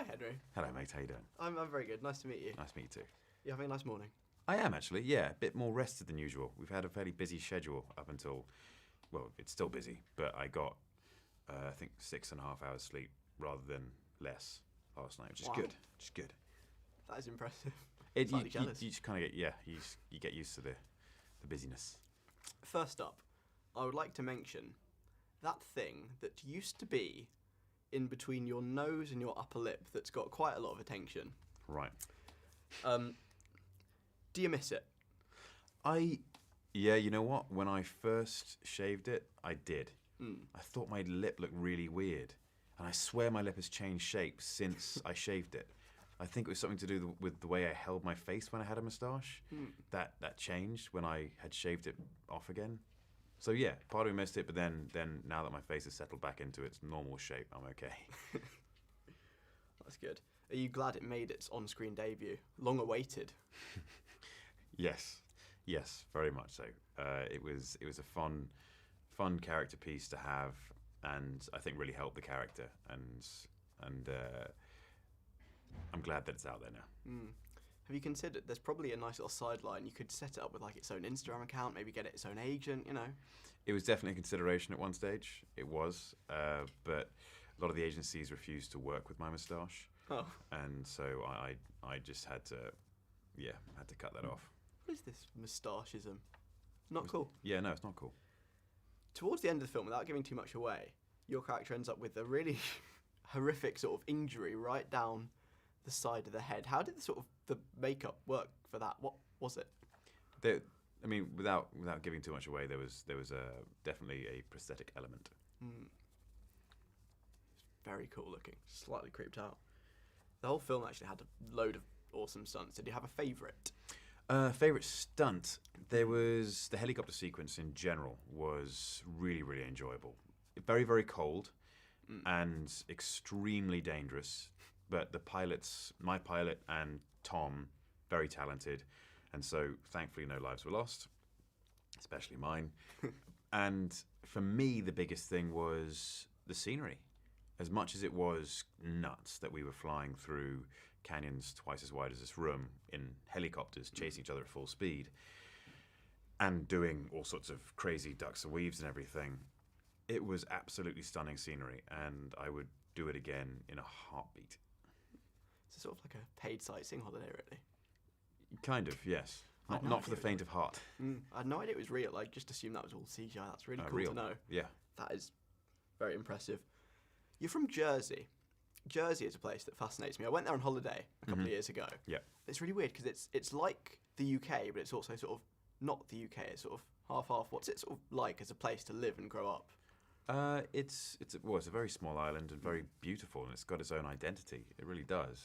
Hi, Henry. Hello, mate. How you doing? I'm very good. Nice to meet you. Nice to meet you too. You having a nice morning? I am actually, yeah. A bit more rested than usual. We've had a fairly busy schedule up until, well, it's still busy, but I got, I think, 6.5 hours sleep rather than less last night, which is good. Which is good. That is impressive. You jealous. just kind of get, you get used to the busyness. First up, I would like to mention that thing that used to be in between your nose and your upper lip that's got quite a lot of attention. Right. Do you miss it? Yeah, you know what? When I first shaved it, I did. I thought my lip looked really weird. And I swear my lip has changed shape since I shaved it. I think it was something to do with the way I held my face when I had a moustache. That changed when I had shaved it off again. So yeah, part of me missed it, but then now that my face has settled back into its normal shape, I'm okay. That's good. Are you glad it made its on-screen debut? Long awaited. Yes, very much so. It was a fun character piece to have, and I think really helped the character. And I'm glad that it's out there now. Have you considered, there's probably a nice little sideline, you could set it up with like its own Instagram account, maybe get it its own agent, you know? It was definitely a consideration at one stage. It was, but a lot of the agencies refused to work with my moustache. Oh. And so I just had to cut that off. What is this moustacheism? Not cool. Yeah, no, it's not cool. Towards the end of the film, without giving too much away, your character ends up with a really horrific sort of injury right down the side of the head. How did the makeup work for that? What was it? Without giving too much away, there was definitely a prosthetic element. Very cool looking. Slightly creeped out. The whole film actually had a load of awesome stunts. Did you have a favourite? Favourite stunt? There was the helicopter sequence in general was really, really enjoyable. Very, very cold and extremely dangerous. But the pilots, my pilot and Tom, very talented. And so thankfully no lives were lost, especially mine. And for me, the biggest thing was the scenery. As much as it was nuts that we were flying through canyons twice as wide as this room in helicopters, chasing each other at full speed, and doing all sorts of crazy ducks and weaves and everything, it was absolutely stunning scenery, and I would do it again in a heartbeat. It's sort of like a paid sightseeing holiday, really. Kind of, yes. Not for the faint of heart. I had no idea it was real. I just assumed that was all CGI. That's really cool real. to know. Yeah. That is very impressive. You're from Jersey. Jersey is a place that fascinates me. I went there on holiday a couple of years ago. Yeah. It's really weird because it's like the UK, but it's also sort of not the UK. It's sort of half-half. What's it sort of like as a place to live and grow up? It's a very small island and very beautiful, and it's got its own identity. It really does.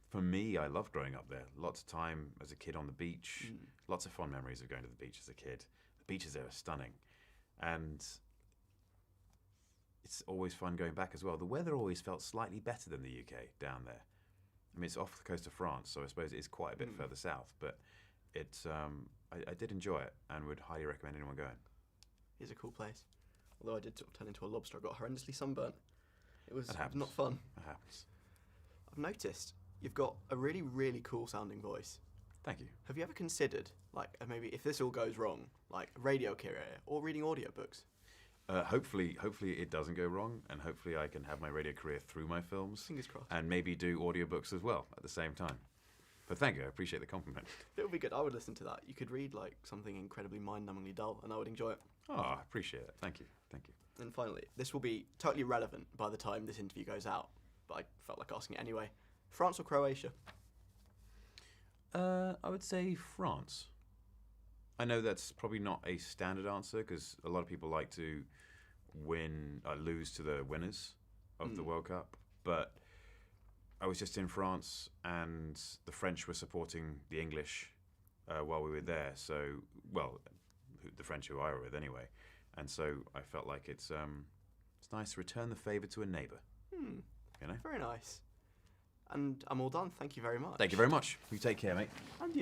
For me, I loved growing up there. Lots of time as a kid on the beach. Lots of fond memories of going to the beach as a kid. The beaches there are stunning, and it's always fun going back as well. The weather always felt slightly better than the UK down there. I mean, it's off the coast of France, so I suppose it is quite a bit further south, but it's I did enjoy it and would highly recommend anyone going. It's a cool place. Although I did sort of turn into a lobster. I got horrendously sunburnt. It was That not fun. That happens. I've noticed you've got a really, really cool sounding voice. Thank you. Have you ever considered, like, maybe if this all goes wrong, like a radio career or reading audiobooks? Hopefully it doesn't go wrong, and hopefully I can have my radio career through my films. Fingers crossed. And maybe do audiobooks as well at the same time. But thank you, I appreciate the compliment. It would be good. I would listen to that. You could read like something incredibly mind-numbingly dull, and I would enjoy it. Oh, I appreciate it. Thank you. And finally, this will be totally relevant by the time this interview goes out, but I felt like asking it anyway. France or Croatia? I would say France. I know that's probably not a standard answer because a lot of people like to lose to the winners of the World Cup, but I was just in France and the French were supporting the English while we were there. So, well, the French who I were with anyway, and so I felt like it's nice to return the favour to a neighbour. You know, very nice. And I'm all done. Thank you very much. Thank you very much. You take care, mate. And you.